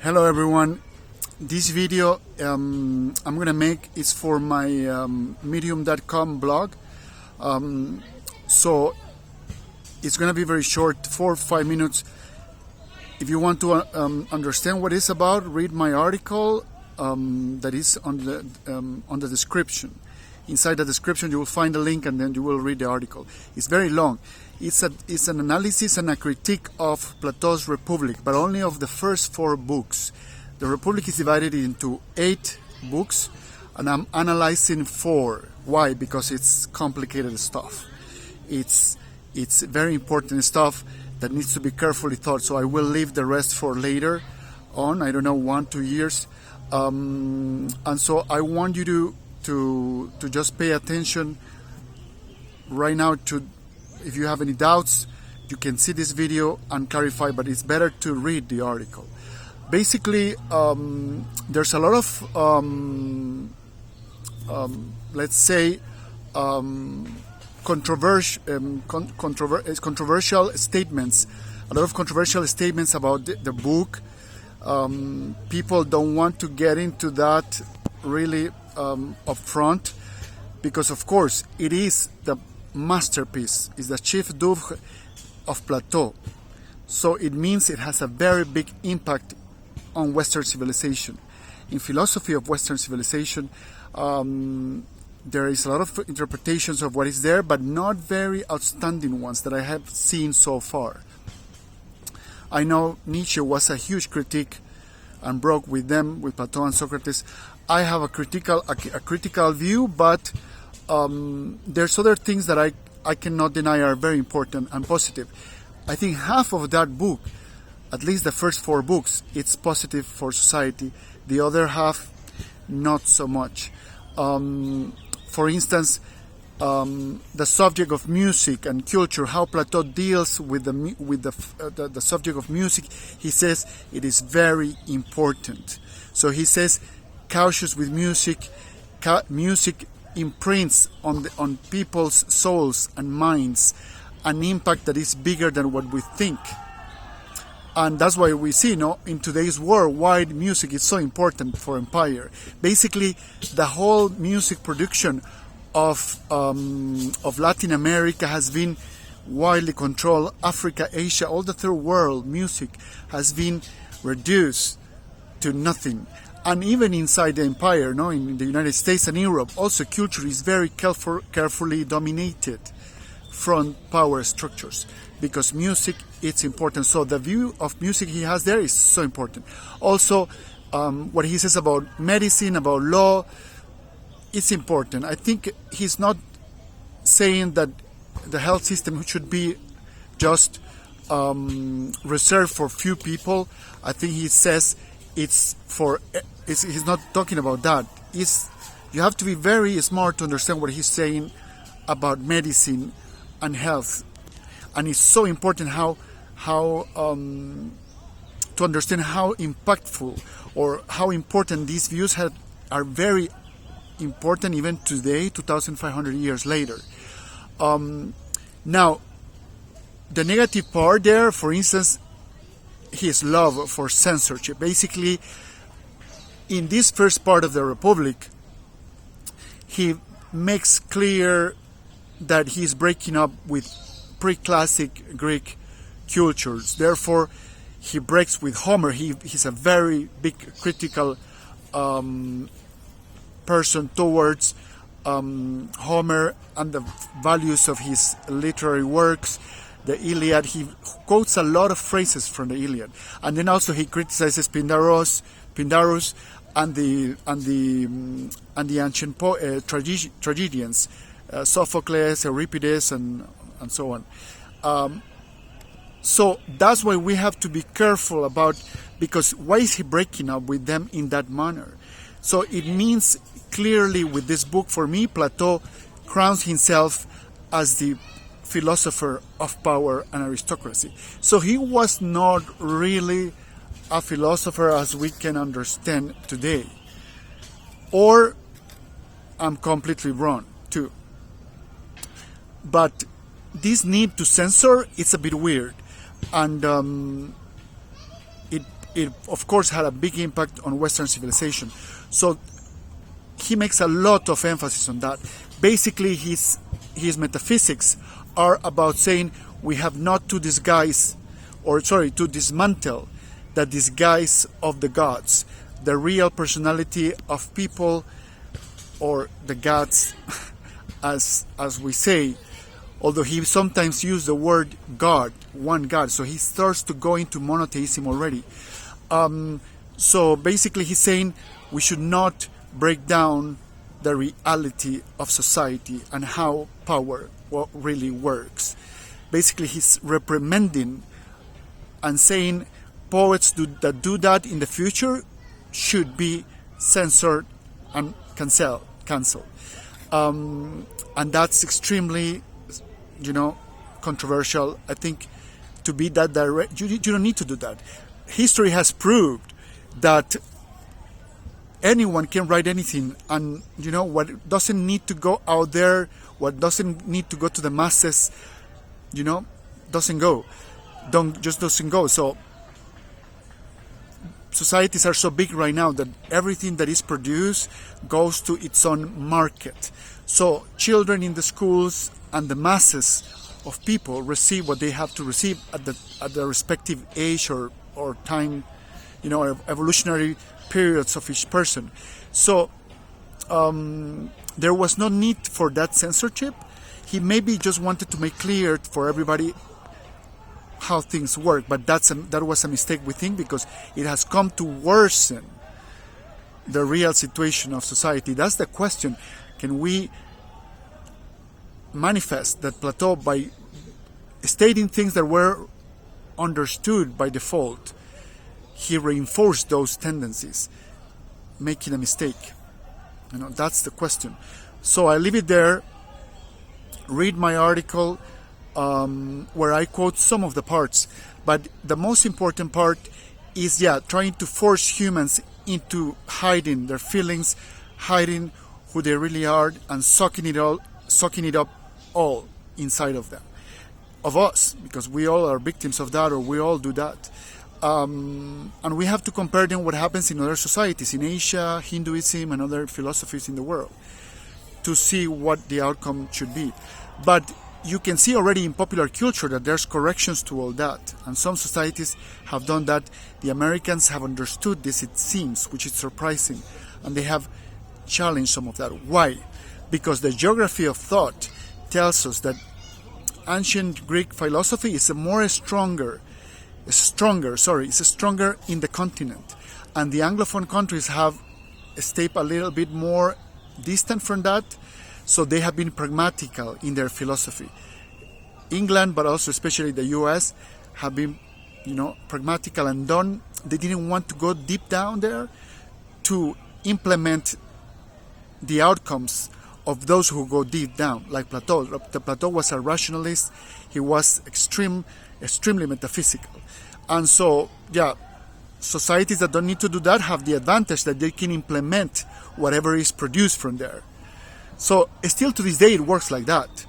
Hello everyone. This video I'm gonna make is for my medium.com blog. So it's gonna be very short, 4 or 5 minutes. If you want to understand what it's about, read my article that is on the description. Inside the description you will find a link and then you will read the article. It's very long. It's an analysis and a critique of Plato's Republic, but only of the first 4 books. The Republic is divided into 8 books, and I'm analyzing 4. Why? Because it's complicated stuff. It's very important stuff that needs to be carefully thought. So I will leave the rest for later on. I don't know, 1-2 years. And so I want you to just pay attention right now to. If you have any doubts, you can see this video and clarify, but it's better to read the article. Basically, there's a lot of, let's say, controversial statements, a lot of controversial statements about the book. People don't want to get into that really up front, because of course it is the masterpiece, is the chef d'oeuvre of Plato. So it means it has a very big impact on Western civilization. In philosophy of Western civilization, there is a lot of interpretations of what is there, but not very outstanding ones that I have seen so far. I know Nietzsche was a huge critic and broke with them, with Plato and Socrates. I have a critical view, but there's other things that I cannot deny are very important and positive. I think half of that book, at least the first 4 books, it's positive for society. The other half, not so much. For instance, the subject of music and culture, how Plato deals with the subject of music, he says it is very important. So he says, cautious with music. Music imprints on people's souls and minds an impact that is bigger than what we think. And that's why we see, in today's world, why music is so important for empire. Basically, the whole music production of Latin America has been widely controlled. Africa, Asia, all the third world music has been reduced to nothing. And even inside the empire, in the United States and Europe, also culture is very carefully dominated from power structures, because music, it's important. So the view of music he has there is so important. Also, what he says about medicine, about law, it's important. I think he's not saying that the health system should be just reserved for few people. I think he says he's not talking about that. You have to be very smart to understand what he's saying about medicine and health, and it's so important how to understand how impactful or how important these views are very important even today, 2,500 years later. Now, the negative part there, for instance, his love for censorship. Basically, in this first part of the Republic, he makes clear that he's breaking up with pre-classic Greek cultures. Therefore, he breaks with Homer. He's a very big critical person towards Homer and the values of his literary works. The Iliad, he quotes a lot of phrases from the Iliad, and then also he criticizes Pindarus and the ancient tragedians, Sophocles, Euripides, and so on. So that's why we have to be careful about, because why is he breaking up with them in that manner? So it means clearly with this book, for me, Plato crowns himself as the philosopher of power and aristocracy. So he was not really a philosopher as we can understand today. Or I'm completely wrong too. But this need to censor, it's a bit weird. And it of course had a big impact on Western civilization. So he makes a lot of emphasis on that. Basically, his metaphysics are about saying we have not to to dismantle the disguise of the gods, the real personality of people, or the gods, as we say. Although he sometimes uses the word God, one God, so he starts to go into monotheism already. So basically, he's saying we should not break down the reality of society and how power really works. Basically, he's reprimanding and saying poets that do that in the future should be censored and cancelled. And that's extremely, controversial. I think to be that direct, you don't need to do that. History has proved that anyone can write anything, and what doesn't need to go out there, what doesn't need to go to the masses, doesn't go. Doesn't go. So societies are so big right now that everything that is produced goes to its own market. So children in the schools and the masses of people receive what they have to receive at the respective age or time, evolutionary periods of each person. So there was no need for that censorship. He maybe just wanted to make clear for everybody how things work, but that was a mistake, we think, because it has come to worsen the real situation of society. That's the question. Can we manifest that Plato, by stating things that were understood by default, he reinforced those tendencies, making a mistake? That's the question. So I leave it there. Read my article where I quote some of the parts, but the most important part is trying to force humans into hiding their feelings, hiding who they really are, and sucking it up all inside of them, of us, because we all are victims of that, or we all do that. And we have to compare them what happens in other societies, in Asia, Hinduism, and other philosophies in the world, to see what the outcome should be. But you can see already in popular culture that there's corrections to all that, and some societies have done that. The Americans have understood this, it seems, which is surprising, and they have challenged some of that. Why? Because the geography of thought tells us that ancient Greek philosophy is stronger in the continent, and the Anglophone countries have stayed a little bit more distant from that. So they have been pragmatical in their philosophy. England, but also especially the US, have been, pragmatical and they didn't want to go deep down there to implement the outcomes of those who go deep down, like Plato. Plato was a rationalist. He was extremely metaphysical. And so, societies that don't need to do that have the advantage that they can implement whatever is produced from there. So still to this day it works like that.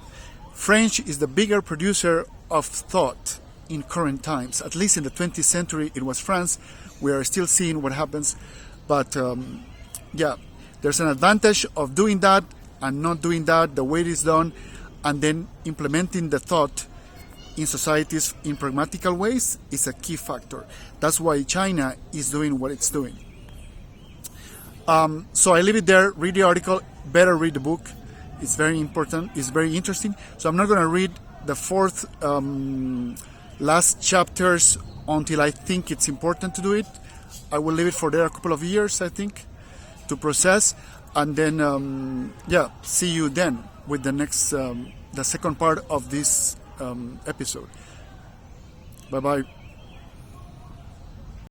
French is the bigger producer of thought in current times. At least in the 20th century it was France. We are still seeing what happens. But there's an advantage of doing that and not doing that the way it is done, and then implementing the thought in societies in pragmatical ways is a key factor. That's why China is doing what it's doing. So I leave it there. Read the article. Better read the book. It's very important. It's very interesting. So I'm not going to read the fourth last chapters until I think it's important to do it. I will leave it for there a couple of years, I think, to process. And then, see you then with the next, the second part of this episode. Bye-bye.